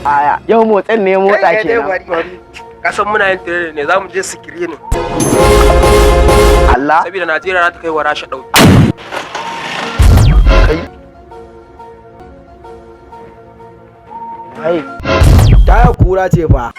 aya yau motsin ne motsa kenan. Kasan muna yin tare ne za mu je sikiri ne. Allah saboda Najeriya za ta kai wa Rasha dauki. Kai taya kura ce fa.